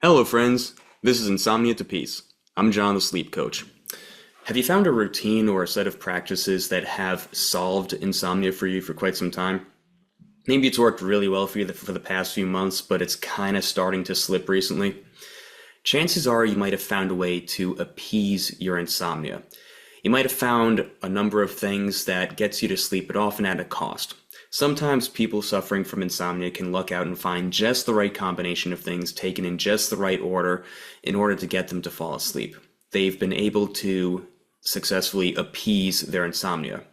Hello, friends. This is Insomnia to Peace. I'm John, the sleep coach. Have you found a routine or a set of practices that have solved insomnia for you for quite some time? Maybe it's worked really well for you for the past few months, but it's kind of starting to slip recently. Chances are you might have found a way to appease your insomnia. You might have found a number of things that gets you to sleep, but often at a cost. Sometimes people suffering from insomnia can luck out and find just the right combination of things taken in just the right order in order to get them to fall asleep. They've been able to successfully appease their insomnia.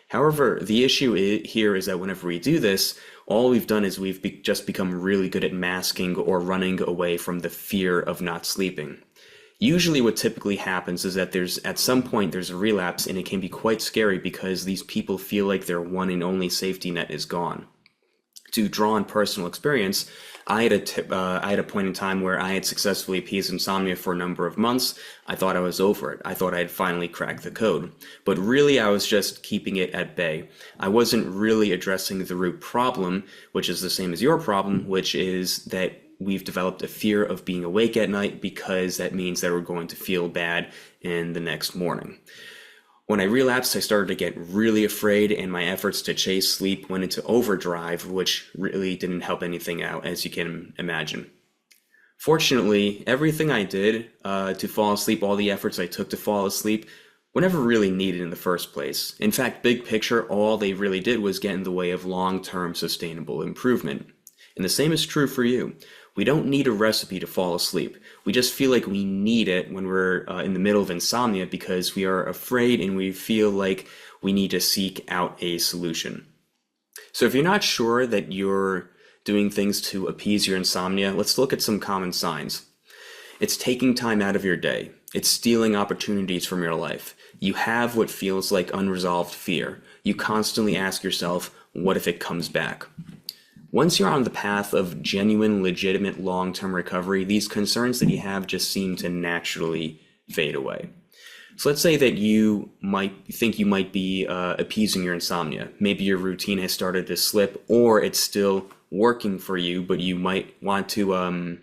However, the issue here is that whenever we do this, all we've done is we've just become really good at masking or running away from the fear of not sleeping. Usually what typically happens is that at some point there's a relapse, and it can be quite scary because these people feel like their one and only safety net is gone. To draw on personal experience, I had a point in time where I had successfully appeased insomnia for a number of months. I thought I was over it. I thought I had finally cracked the code. But really, I was just keeping it at bay. I wasn't really addressing the root problem, which is the same as your problem, which is that we've developed a fear of being awake at night because that means that we're going to feel bad in the next morning. When I relapsed, I started to get really afraid, and my efforts to chase sleep went into overdrive, which really didn't help anything out, as you can imagine. Fortunately, everything I did to fall asleep, all the efforts I took to fall asleep, were never really needed in the first place. In fact, big picture, all they really did was get in the way of long-term sustainable improvement. And the same is true for you. We don't need a recipe to fall asleep. We just feel like we need it when we're in the middle of insomnia because we are afraid and we feel like we need to seek out a solution. So if you're not sure that you're doing things to appease your insomnia, let's look at some common signs. It's taking time out of your day. It's stealing opportunities from your life. You have what feels like unresolved fear. You constantly ask yourself, what if it comes back? Once you're on the path of genuine, legitimate, long-term recovery, these concerns that you have just seem to naturally fade away. So let's say that you might be appeasing your insomnia. Maybe your routine has started to slip, or it's still working for you, but you might want to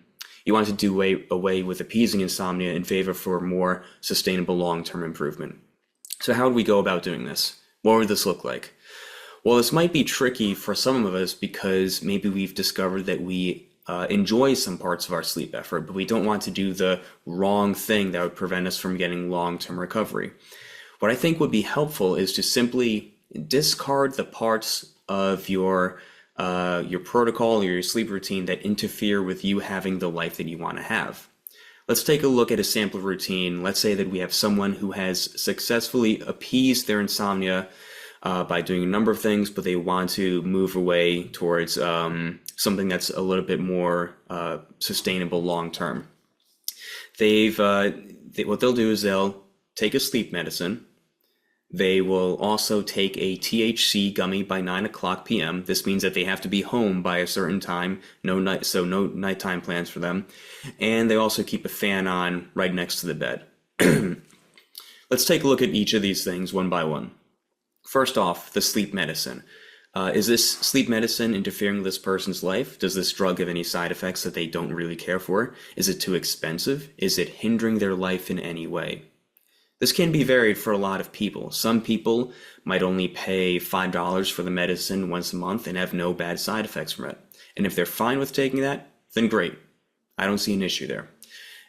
do away with appeasing insomnia in favor for more sustainable long-term improvement. So how would we go about doing this? What would this look like? Well, this might be tricky for some of us because maybe we've discovered that we enjoy some parts of our sleep effort, but we don't want to do the wrong thing that would prevent us from getting long-term recovery. What I think would be helpful is to simply discard the parts of your protocol or your sleep routine that interfere with you having the life that you want to have. Let's take a look at a sample routine. Let's say that we have someone who has successfully appeased their insomnia by doing a number of things, but they want to move away towards something that's a little bit more sustainable long term. What they'll do is they'll take a sleep medicine. They will also take a THC gummy by 9 o'clock p.m. This means that they have to be home by a certain time, no nighttime plans for them. And they also keep a fan on right next to the bed. Let's take a look at each of these things one by one. First off, the sleep medicine. Is this sleep medicine interfering with this person's life? Does this drug have any side effects that they don't really care for? Is it too expensive? Is it hindering their life in any way? This can be varied for a lot of people. Some people might only pay $5 for the medicine once a month and have no bad side effects from it. And if they're fine with taking that, then great. I don't see an issue there.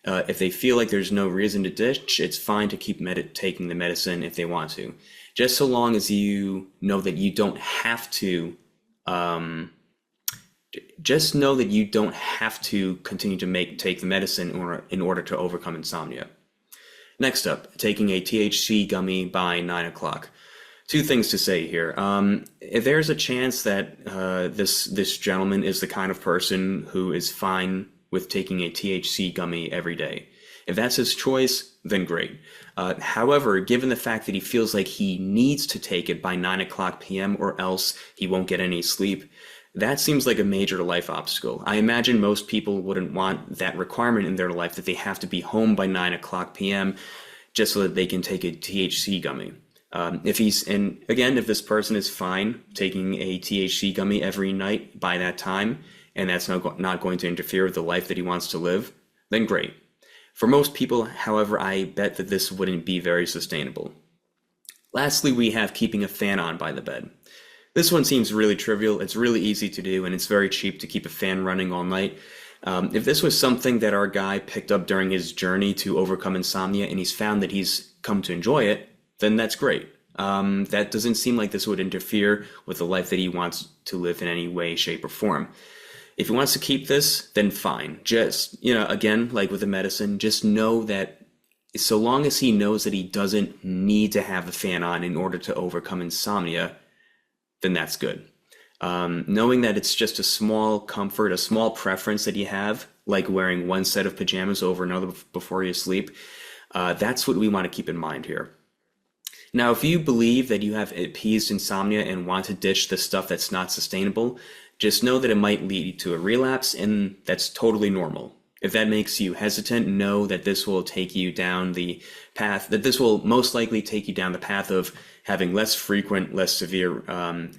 If they feel like there's no reason to ditch, it's fine to keep taking the medicine if they want to. Just so long as you know that you don't have to, just know that you don't have to continue to take the medicine in order to overcome insomnia. Next up, taking a THC gummy by 9 o'clock. Two things to say here. If there's a chance that this gentleman is the kind of person who is fine with taking a THC gummy every day. If that's his choice, then great. However, given the fact that he feels like he needs to take it by 9 o'clock p.m. or else he won't get any sleep, that seems like a major life obstacle. I imagine most people wouldn't want that requirement in their life that they have to be home by 9 o'clock p.m. just so that they can take a THC gummy. If this person is fine taking a THC gummy every night by that time, and that's not going to interfere with the life that he wants to live, then great. For most people, however, I bet that this wouldn't be very sustainable. Lastly, we have keeping a fan on by the bed. This one seems really trivial, it's really easy to do, and it's very cheap to keep a fan running all night. If this was something that our guy picked up during his journey to overcome insomnia and he's found that he's come to enjoy it, then that's great. That doesn't seem like this would interfere with the life that he wants to live in any way, shape, or form. If he wants to keep this, then fine. Just, again, like with the medicine, just know that so long as he knows that he doesn't need to have the fan on in order to overcome insomnia, then that's good. Knowing that it's just a small comfort, a small preference that you have, like wearing one set of pajamas over another before you sleep, that's what we want to keep in mind here. Now, if you believe that you have appeased insomnia and want to ditch the stuff that's not sustainable, just know that it might lead to a relapse, and that's totally normal. If that makes you hesitant, know that this will take you down the path, that this will most likely take you down the path of having less frequent, less severe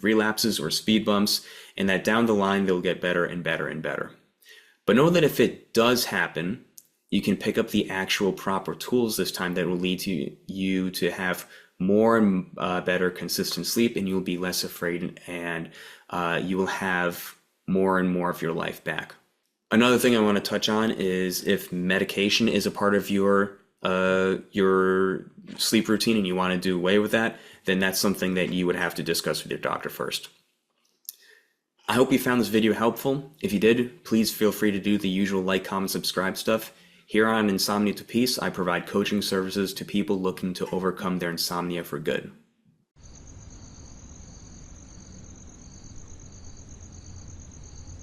relapses or speed bumps, and that down the line they'll get better and better and better. But know that if it does happen, you can pick up the actual proper tools this time that will lead to you to have more and better consistent sleep, and you'll be less afraid, and you will have more and more of your life back. Another thing I want to touch on is if medication is a part of your sleep routine and you want to do away with that, then that's something that you would have to discuss with your doctor first. I hope you found this video helpful. If you did, please feel free to do the usual like, comment, subscribe stuff. Here on Insomnia to Peace, I provide coaching services to people looking to overcome their insomnia for good.